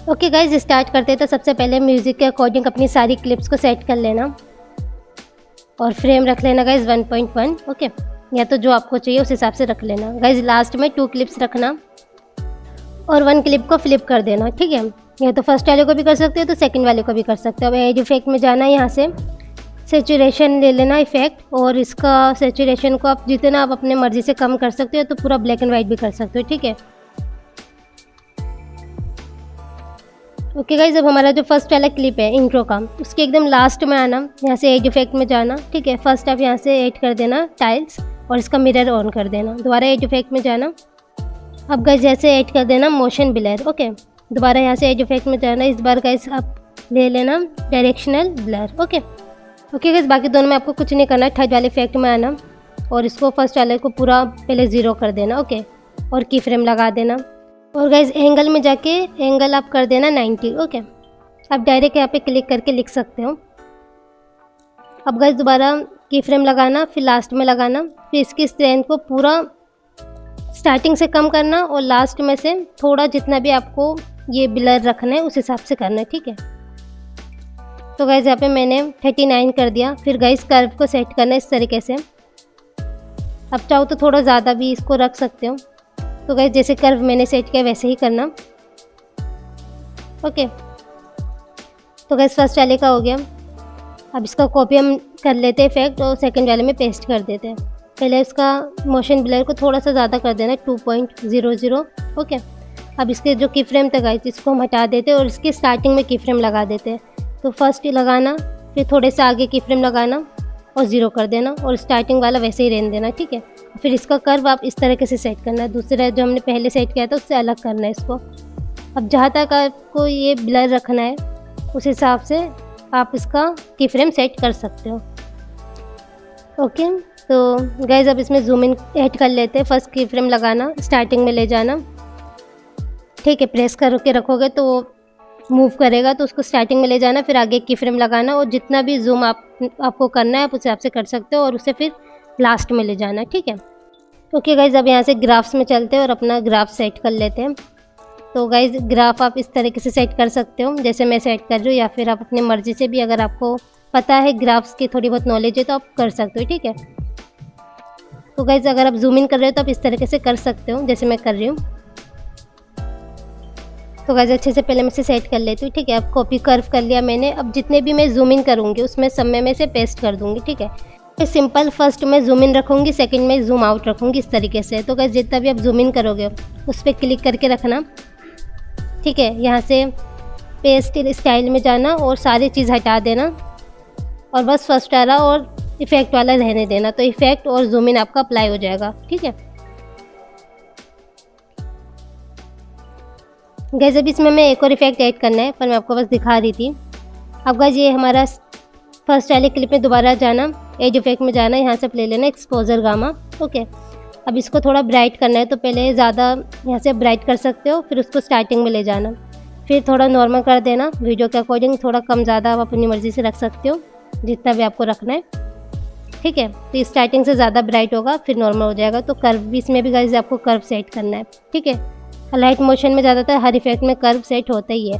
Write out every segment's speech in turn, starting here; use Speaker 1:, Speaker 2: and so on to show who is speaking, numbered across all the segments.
Speaker 1: Okay guys, start करते हैं। तो सबसे पहले म्यूज़िक के अकॉर्डिंग अपनी सारी क्लिप्स को सेट कर लेना और फ्रेम रख लेना गाइज 1.1। ओके, या तो जो आपको चाहिए उस हिसाब से रख लेना गाइज। लास्ट में 2 क्लिप्स रखना और 1 क्लिप को फ्लिप कर देना, ठीक है। या तो फर्स्ट वाले को भी कर सकते हो तो सेकंड वाले को भी कर सकते हो। अब एज इफेक्ट में जाना है, यहाँ से सेचुरेशन ले लेना इफेक्ट, और इसका सेचुरेशन को आप जितना आप अपने मर्जी से कम कर सकते हो, तो पूरा ब्लैक एंड वाइट भी कर सकते हो, ठीक है। ओके गाइज, अब हमारा जो फर्स्ट वाला क्लिप है इंट्रो का, उसके एकदम लास्ट में आना, यहाँ से एज इफेक्ट में जाना, ठीक है। फर्स्ट आप यहाँ से ऐड कर देना टाइल्स और इसका मिरर ऑन कर देना। दोबारा एज इफेक्ट में जाना। अब गाइज जैसे ऐड कर देना मोशन ब्लर। ओके, दोबारा यहाँ से एज इफेक्ट में जाना। इस बार गाइज आप ले लेना डायरेक्शनल ब्लर। ओके गाइज, बाकी दोनों में आपको कुछ नहीं करना है। थर्ड वाले इफेक्ट में आना और इसको फर्स्ट वाले को पूरा पहले 0 कर देना। ओके, और की फ्रेम लगा देना। और गाइज एंगल में जाके एंगल आप कर देना 90। ओके, आप डायरेक्ट यहाँ पे क्लिक करके लिख सकते हो। अब गाइज दोबारा की फ्रेम लगाना, फिर लास्ट में लगाना, फिर इसकी स्ट्रेंथ को पूरा स्टार्टिंग से कम करना और लास्ट में से थोड़ा जितना भी आपको ये ब्लर रखना है उस हिसाब से करना है, ठीक है। तो गाइज यहाँ पे मैंने 39 कर दिया। फिर गाइज कर्व को सेट करना है इस तरीके से। अब चाहो तो थोड़ा ज़्यादा भी इसको रख सकते हो। तो गाइज जैसे कर्व मैंने सेट किया वैसे ही करना। ओके, तो गाइज फर्स्ट वाले का हो गया। अब इसका कॉपी हम कर लेते हैं इफेक्ट और सेकंड वाले में पेस्ट कर देते हैं। पहले इसका मोशन ब्लर को थोड़ा सा ज़्यादा कर देना, 2.00। ओके, अब इसके जो की फ्रेम था गाइज, इसको हम हटा देते हैं और इसके स्टार्टिंग में की फ्रेम लगा देते हैं। तो फर्स्ट लगाना, फिर थोड़े से आगे की फ्रेम लगाना और 0 कर देना और स्टार्टिंग वाला वैसे ही रहने देना, ठीक है। फिर इसका कर्व आप इस तरीके से सेट करना है। दूसरा जो हमने पहले सेट किया था उससे अलग करना है इसको। अब जहाँ तक आपको ये ब्लर रखना है उस हिसाब से आप इसका की फ्रेम सेट कर सकते हो। ओके, तो गाइज अब इसमें जूम इन ऐड कर लेते हैं। फर्स्ट की फ्रेम लगाना, स्टार्टिंग में ले जाना, ठीक है। प्रेस करके रखोगे तो मूव करेगा, तो उसको स्टार्टिंग में ले जाना, फिर आगे की फ्रेम लगाना और जितना भी जूम आपको करना है आप उस हिसाब से कर सकते हो और उसे फिर लास्ट में ले जाना, ठीक है। ओके गाइज, अब यहाँ से ग्राफ्स में चलते हैं और अपना ग्राफ सेट कर लेते हैं। तो गाइज ग्राफ आप इस तरीके से सेट कर सकते हो जैसे मैं सेट कर रही हूँ, या फिर आप अपनी मर्जी से भी, अगर आपको पता है ग्राफ्स की थोड़ी बहुत नॉलेज है तो आप कर सकते हो, ठीक है। तो गाइज अगर आप जूम इन कर रहे हो तो आप इस तरीके से कर सकते हो जैसे मैं कर रही हूँ। तो गाइज अच्छे से पहले मैं इसे सेट कर लेती हूँ, ठीक है। अब कॉपी कर्व कर लिया मैंने। अब जितने भी मैं जूम इन करूँगी उसमें सब में मैं से पेस्ट कर दूँगी, ठीक है। सिंपल फर्स्ट में जूम इन रखूँगी, सेकंड में जूम आउट रखूँगी, इस तरीके से। तो गाइज जितना भी आप जूम इन करोगे उस पर क्लिक करके रखना, ठीक है। यहाँ से पेस्ट स्टाइल में जाना और सारी चीज़ हटा देना और बस फर्स्ट वाला और इफेक्ट वाला रहने देना। तो इफेक्ट और जूम इन आपका अप्लाई हो जाएगा, ठीक है। गाइस अब इसमें मैं एक और इफेक्ट ऐड करना है, पर मैं आपको बस दिखा रही थी। अब गाइस ये हमारा फर्स्ट वाले क्लिप में दोबारा जाना, एज इफेक्ट में जाना, यहाँ से ले लेना एक्सपोजर गामा। ओके, अब इसको थोड़ा ब्राइट करना है, तो पहले ज़्यादा यहाँ से ब्राइट कर सकते हो, फिर उसको स्टार्टिंग में ले जाना, फिर थोड़ा नॉर्मल कर देना वीडियो के अकॉर्डिंग। थोड़ा कम ज़्यादा आप अपनी मर्ज़ी से रख सकते हो, जितना भी आपको रखना है, ठीक है। तो स्टार्टिंग से ज़्यादा ब्राइट होगा, फिर नॉर्मल हो जाएगा। तो कर्व भी इसमें भी गाइस आपको कर्व सेट करना है, ठीक है। लाइट मोशन में ज़्यादातर हर इफेक्ट में कर्व सेट होता ही है।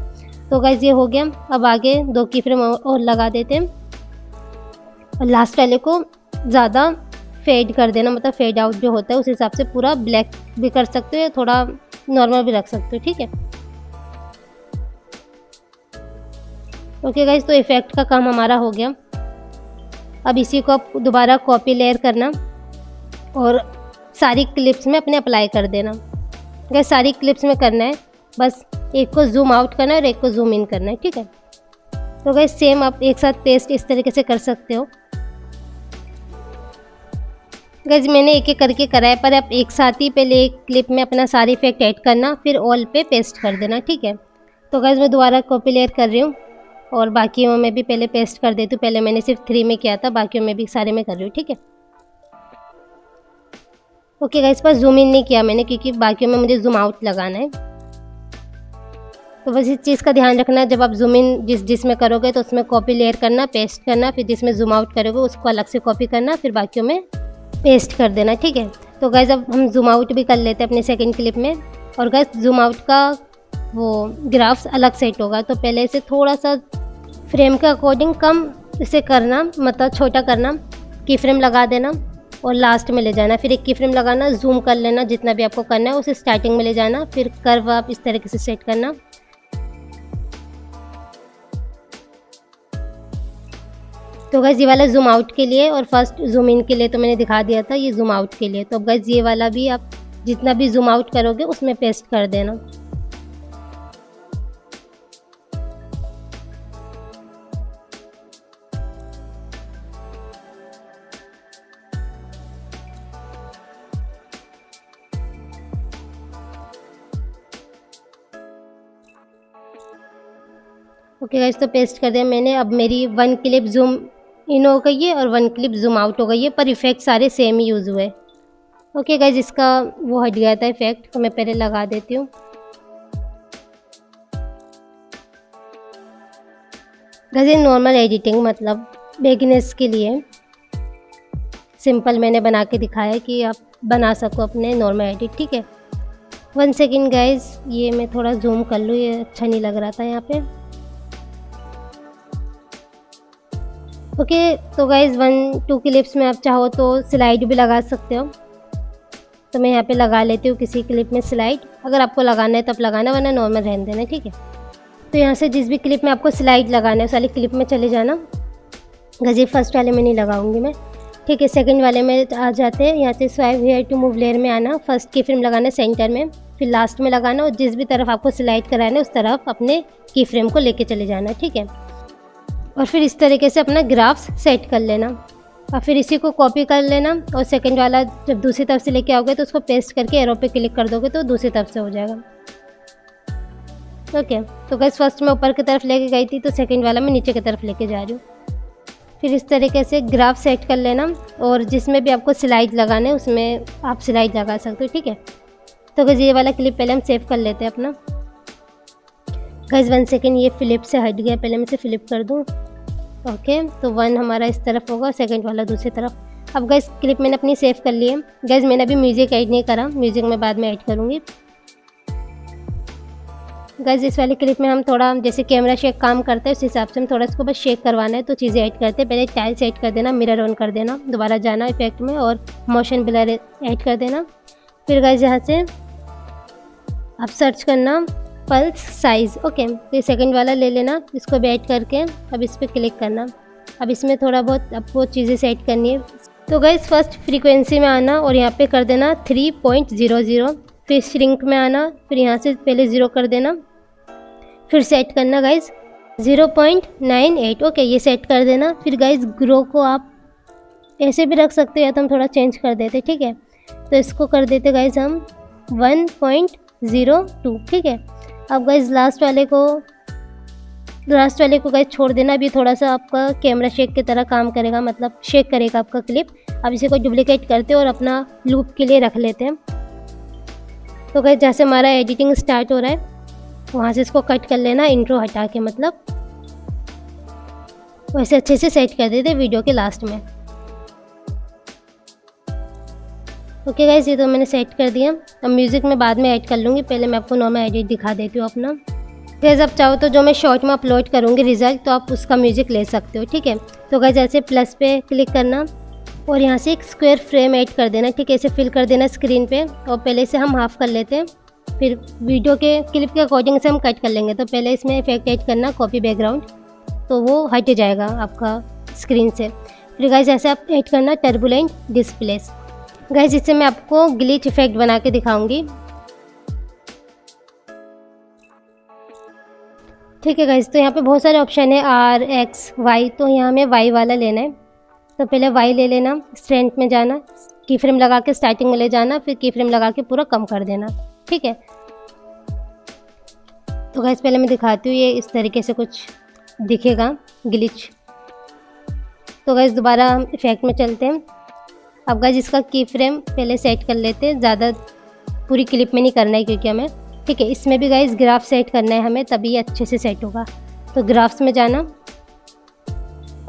Speaker 1: तो गाइस ये हो गया। अब आगे 2 की फ्रेम और लगा देते हैं और लास्ट वाले को ज़्यादा फेड कर देना, मतलब फेड आउट जो होता है उस हिसाब से पूरा ब्लैक भी कर सकते हो, थोड़ा नॉर्मल भी रख सकते हो, ठीक है। ओके गाइस, तो इफेक्ट का काम हमारा हो गया। अब इसी को आप दोबारा कॉपी लेयर करना और सारी क्लिप्स में अपने अप्लाई कर देना। गाइस सारी क्लिप्स में करना है, बस एक को जूम आउट करना है और एक को जूम इन करना है, ठीक है। तो गाइस सेम आप एक साथ पेस्ट इस तरीके से कर सकते हो। गाइस मैंने एक एक करके करा है, पर आप एक साथ ही पहले एक क्लिप में अपना सारी इफेक्ट ऐड करना, फिर ऑल पे पेस्ट कर देना, ठीक है। तो गाइस मैं दोबारा कॉपी लेयर कर रही हूँ और बाकियों में भी पहले पेस्ट कर देती हूँ। पहले मैंने सिर्फ 3 में किया था, बाकियों में भी सारे में कर रही हूँ, ठीक है। ओके गाइस, पर जूम इन नहीं किया मैंने क्योंकि बाकियों में मुझे जूम आउट लगाना है। तो बस इस चीज़ का ध्यान रखना, जब आप जूम इन जिसमें करोगे तो उसमें कॉपी लेयर करना, पेस्ट करना, फिर जिसमें जूम आउट करोगे उसको अलग से कॉपी करना, फिर बाकियों में पेस्ट कर देना, ठीक है। तो गाइस अब हम जूम आउट भी कर लेते हैं अपने सेकंड क्लिप में। और गाइस जूम आउट का वो ग्राफ्स अलग सेट होगा। तो पहले इसे थोड़ा सा फ्रेम के अकॉर्डिंग कम इसे करना, मतलब छोटा करना, की फ्रेम लगा देना और लास्ट में ले जाना, फिर एक की फ्रेम लगाना, जूम कर लेना जितना भी आपको करना है, उसे स्टार्टिंग में ले जाना, फिर कर्व आप इस तरीके से सेट करना। तो गाइस ये वाला जूम आउट के लिए और फर्स्ट जूम इन के लिए तो मैंने दिखा दिया था, ये जूम आउट के लिए। तो अब गाइस ये वाला भी आप जितना भी जूम आउट करोगे उसमें पेस्ट कर देना। ओके गाइस, तो पेस्ट कर दिया मैंने। अब मेरी 1 क्लिप जूम इन हो गई है और 1 क्लिप जूम आउट हो गई है, पर इफेक्ट सारे सेम ही यूज़ हुए। ओके गाइस, इसका वो हट गया था इफेक्ट, तो मैं पहले लगा देती हूँ। गाइस ये नॉर्मल एडिटिंग, मतलब बिगिनर्स के लिए सिंपल मैंने बना के दिखाया कि आप बना सको अपने नॉर्मल एडिट, ठीक है। 1 सेकेंड गाइस, ये मैं थोड़ा जूम कर लूँ, ये अच्छा नहीं लग रहा था यहाँ पे। ओके, तो गाइस 1-2 क्लिप्स में आप चाहो तो स्लाइड भी लगा सकते हो, तो मैं यहाँ पे लगा लेती हूँ किसी क्लिप में स्लाइड। अगर आपको लगाना है तब लगाना, वरना नॉर्मल रहने देना, ठीक है। तो यहाँ से जिस भी क्लिप में आपको स्लाइड लगाना है उस वाली क्लिप में चले जाना। गाइस फर्स्ट वाले में नहीं लगाऊंगी मैं, ठीक है। सेकंड वाले में आ जाते हैं, यहाँ से swipe here to move layer में आना, फर्स्ट की फ्रेम लगाना सेंटर में, फिर लास्ट में लगाना और जिस भी तरफ आपको स्लाइड कराना है उस तरफ अपने की फ्रेम को लेके चले जाना, ठीक है। और फिर इस तरीके से अपना ग्राफ्स सेट कर लेना और फिर इसी को कॉपी कर लेना और सेकंड वाला जब दूसरी तरफ से लेके आओगे तो उसको पेस्ट करके एरो पे क्लिक कर दोगे तो दूसरी तरफ से हो जाएगा। ओके, तो गाइस फर्स्ट मैं ऊपर की तरफ लेके गई थी, तो सेकंड वाला मैं नीचे की तरफ लेके जा रही हूँ। फिर इस तरीके से ग्राफ सेट कर लेना और जिसमें भी आपको स्लाइड लगाना है उसमें आप स्लाइड लगा सकते हो, ठीक है। तो गाइस ये वाला क्लिप पहले हम सेव कर लेते हैं अपना। गाइस 1 सेकेंड, ये फ्लिप से हट गया, पहले मैं इसे फ्लिप कर दूँ। ओके, तो 1 हमारा इस तरफ होगा, सेकंड वाला दूसरी तरफ। अब गाइस क्लिप मैंने अपनी सेव कर ली है। गाइस मैंने अभी म्यूज़िक ऐड नहीं करा, म्यूज़िक मैं बाद में ऐड करूँगी। गाइस इस वाली क्लिप में हम थोड़ा जैसे कैमरा शेक काम करता है उस हिसाब से हम थोड़ा इसको बस शेक करवाना है, तो चीज़ें ऐड करते हैं। पहले टाइल्स ऐड कर देना, मिरर ऑन कर देना, दोबारा जाना इफेक्ट में और मोशन ब्लर ऐड कर देना। फिर गाइस यहाँ से आप सर्च करना पल्स साइज़। ओके, तो सेकंड वाला ले लेना, इसको भी ऐड करके अब इस पर क्लिक करना। अब इसमें थोड़ा बहुत आपको चीज़ें सेट करनी है। तो गाइस फर्स्ट फ्रीक्वेंसी में आना और यहाँ पे कर देना 3.00, फिर श्रिंक में आना, फिर यहाँ से पहले 0 कर देना, फिर सेट करना गाइस 0.98। ओके, ये सेट कर देना। फिर गाइस ग्रो को आप ऐसे भी रख सकते हो या तो हम थोड़ा चेंज कर देते, ठीक है। तो इसको कर देते गाइस हम 1.02, ठीक है। अब गाइस लास्ट वाले को गाइस छोड़ देना। अभी थोड़ा सा आपका कैमरा शेक की तरह काम करेगा, मतलब शेक करेगा आपका क्लिप। अब इसे को डुप्लीकेट करते हैं और अपना लूप के लिए रख लेते हैं। तो गाइस जैसे हमारा एडिटिंग स्टार्ट हो रहा है वहाँ से इसको कट कर लेना, इंट्रो हटा के, मतलब वैसे अच्छे से सेट कर देते वीडियो के लास्ट में। ओके गाइस, ये तो मैंने सेट कर दिया। अब म्यूज़िक में बाद में ऐड कर लूँगी, पहले मैं आपको नॉर्मल एडिट दिखा देती हूँ अपना। गाइस अब चाहो तो जो मैं शॉर्ट में अपलोड करूँगी रिजल्ट, तो आप उसका म्यूज़िक ले सकते हो, ठीक है। तो गाइस ऐसे प्लस पे क्लिक करना और यहाँ से एक स्क्वायर फ्रेम ऐड कर देना, ठीक है। इसे फिल कर देना स्क्रीन पे और पहले से हम हाफ कर लेते हैं, फिर वीडियो के क्लिप के अकॉर्डिंग से हम कट कर लेंगे। तो पहले इसमें इफेक्ट ऐड करना कॉपी बैकग्राउंड, तो वो हट जाएगा आपका स्क्रीन से। फिर गाइस ऐसे आप ऐड करना टर्बुलेंट डिस्प्लेस। गाइस इससे मैं आपको ग्लिच इफेक्ट बना के दिखाऊंगी, ठीक है गाइस। तो यहाँ पे बहुत सारे ऑप्शन है R, X, Y, तो यहाँ हमें Y वाला लेना है। तो पहले Y ले लेना, स्ट्रेंथ में जाना, की फ्रेम लगा के स्टार्टिंग में ले जाना, फिर की फ्रेम लगा के पूरा कम कर देना, ठीक है। तो गाइस पहले मैं दिखाती हूँ, ये इस तरीके से कुछ दिखेगा ग्लिच। तो गाइस दोबारा हम इफेक्ट में चलते हैं। अब गाइस इसका की फ्रेम पहले सेट कर लेते हैं, ज़्यादा पूरी क्लिप में नहीं करना है क्योंकि हमें, ठीक है। इसमें भी गाइस ग्राफ सेट करना है हमें, तभी ये अच्छे से सेट होगा। तो ग्राफ्स में जाना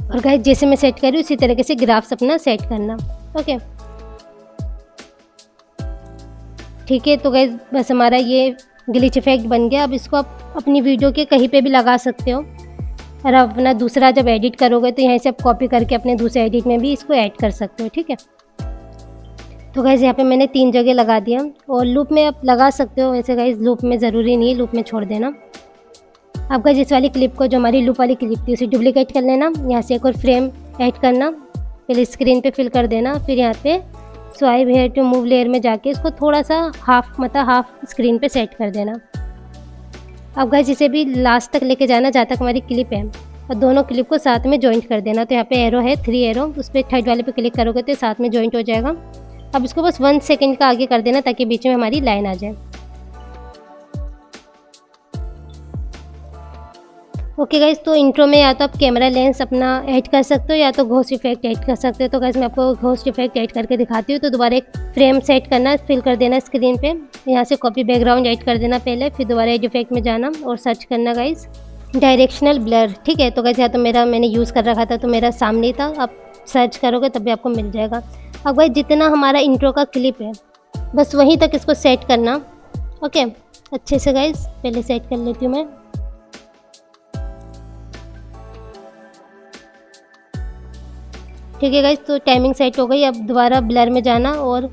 Speaker 1: और गाइस जैसे मैं सेट कर रही हूँ उसी तरीके से ग्राफ्स अपना सेट करना, ओके, ठीक है। तो गाइस बस हमारा ये ग्लिच इफेक्ट बन गया। अब इसको आप अपनी वीडियो के कहीं पे भी लगा सकते हो, और आप अपना दूसरा जब एडिट करोगे तो यहाँ से आप कॉपी करके अपने दूसरे एडिट में भी इसको ऐड कर सकते हो, ठीक है। तो गाइस यहाँ पे मैंने 3 जगह लगा दिया, और लूप में आप लगा सकते हो, वैसे गाइस लूप में ज़रूरी नहीं है, लूप में छोड़ देना। अब गाइस इस वाली क्लिप को, जो हमारी लूप वाली क्लिप थी, उसे डुप्लीकेट कर लेना। यहाँ से एक और फ्रेम ऐड करना, पहले स्क्रीन पे फिल कर देना, फिर यहाँ पे swipe here to move layer में जाके इसको थोड़ा सा हाफ स्क्रीन पे सेट कर देना। अब गाइस इसे भी लास्ट तक लेके जाना जहाँ तक हमारी क्लिप है, और दोनों क्लिप को साथ में जॉइंट कर देना। तो यहाँ पे एरो है, 3 एरो, उस पर थर्ड वाले पे क्लिक करोगे तो साथ में जॉइंट हो जाएगा। अब इसको बस 1 सेकेंड का आगे कर देना ताकि बीच में हमारी लाइन आ जाए। ओके गाइस, तो इंट्रो में या तो आप कैमरा लेंस अपना ऐड कर सकते हो या तो घोस्ट इफेक्ट ऐड कर सकते हो। तो गाइस मैं आपको घोस्ट इफेक्ट ऐड करके दिखाती हूँ। तो दोबारा एक फ्रेम सेट करना, फिल कर देना स्क्रीन पे, यहाँ से कॉपी बैकग्राउंड ऐड कर देना पहले, फिर दोबारा एड इफेक्ट में जाना और सर्च करना गाइस डायरेक्शनल ब्लर, ठीक है। तो गाइस यहाँ तो मैंने यूज़ कर रखा था तो मेरा सामने था, आप सर्च करोगे तब भी आपको मिल जाएगा। अब गाइस जितना हमारा इंट्रो का क्लिप है बस वहीं तक इसको सेट करना, ओके। अच्छे से गाइस पहले सेट कर लेती हूँ मैं। ठीक है गाइस, तो टाइमिंग सेट हो गई। अब दोबारा ब्लर में जाना और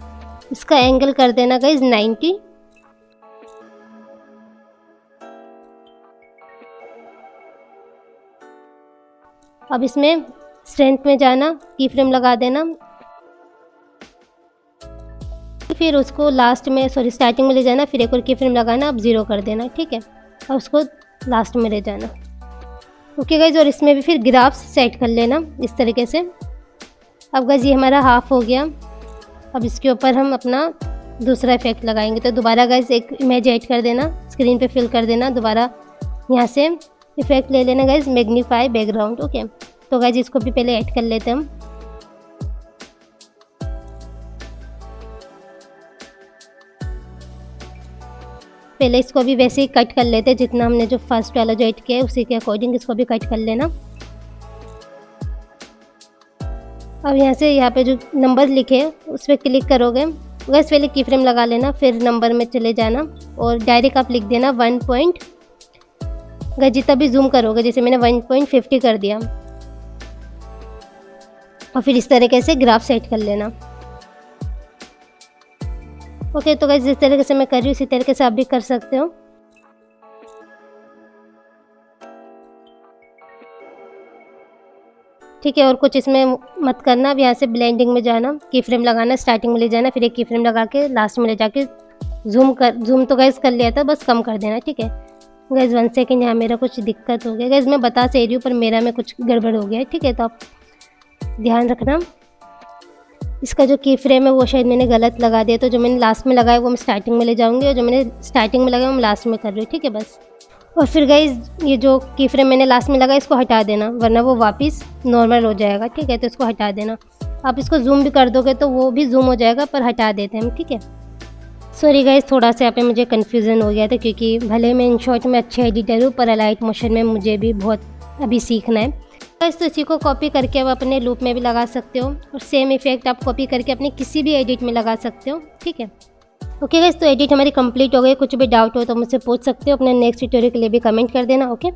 Speaker 1: इसका एंगल कर देना गाइस 90। अब इसमें स्ट्रेंथ में जाना, की फ्रेम लगा देना, फिर उसको स्टार्टिंग में ले जाना, फिर एक और की फ्रेम लगाना, अब 0 कर देना, ठीक है, और उसको लास्ट में ले जाना। ओके गाइस, और इसमें भी फिर ग्राफ्स सेट कर लेना इस तरीके से। अब गाइस ये हमारा हाफ हो गया। अब इसके ऊपर हम अपना दूसरा इफेक्ट लगाएंगे। तो दोबारा गाइस एक इमेज ऐड कर देना, स्क्रीन पे फिल कर देना, दोबारा यहाँ से इफेक्ट ले लेना गाइस मैग्नीफाई बैकग्राउंड, ओके। तो गाइस इसको भी पहले ऐड कर लेते हैं हम। पहले इसको भी वैसे ही कट कर लेते हैं जितना हमने जो फर्स्ट वाला जो ऐड किया है उसी के अकॉर्डिंग इसको भी कट कर लेना। अब यहाँ पे जो नंबर लिखे हैं उस पर क्लिक करोगे, बस पहले की फ्रेम लगा लेना, फिर नंबर में चले जाना और डायरेक्ट आप लिख देना 1. जितना भी जूम करोगे, जैसे मैंने 1.50 कर दिया, और फिर इस तरीके से ग्राफ सेट कर लेना। ओके, तो गाइस जिस तरीके से मैं कर रही हूँ इसी तरीके से आप भी कर सकते हो। ठीक है, और कुछ इसमें मत करना। अब यहाँ से ब्लेंडिंग में जाना, की फ्रेम लगाना, स्टार्टिंग में ले जाना, फिर एक की फ्रेम लगा के लास्ट में ले जाके जूम तो गाइस कर लिया था, बस कम कर देना, ठीक है। गाइस 1 सेकेंड, यहाँ मेरा कुछ दिक्कत हो गया गाइस, मैं बता से रही हूँ पर मेरा में कुछ गड़बड़ हो गया है, ठीक है, तो आप ध्यान रखना। इसका जो की फ्रेम है वो शायद मैंने गलत लगा दिया, तो जो मैंने लास्ट में लगाया वो मैं स्टार्टिंग में ले जाऊँगी, और जो मैंने स्टार्टिंग में लगाया वो मैं लास्ट में कर रही हूँ, ठीक है बस। और फिर गाइस ये जो की फ्रेम मैंने लास्ट में लगाया इसको हटा देना, वरना वो वापस नॉर्मल हो जाएगा, ठीक है, तो इसको हटा देना। आप इसको जूम भी कर दोगे तो वो भी जूम हो जाएगा, पर हटा देते हैं हम, ठीक है। सॉरी गाइस, थोड़ा सा यहाँ पे मुझे कन्फ्यूज़न हो गया था, क्योंकि भले मैं इन शॉर्ट में अच्छे एडिटर हूँ पर अलाइट मोशन में मुझे भी बहुत अभी सीखना है। गाइस तो इसी को कॉपी करके आप अपने लूप में भी लगा सकते हो, और सेम इफेक्ट आप कॉपी करके अपने किसी भी एडिट में लगा सकते हो, ठीक है। ओके गाइस, तो एडिट हमारी कंप्लीट हो गई। कुछ भी डाउट हो तो मुझसे पूछ सकते हो, अपने नेक्स्ट ट्यूटोरियल के लिए भी कमेंट कर देना, ओके।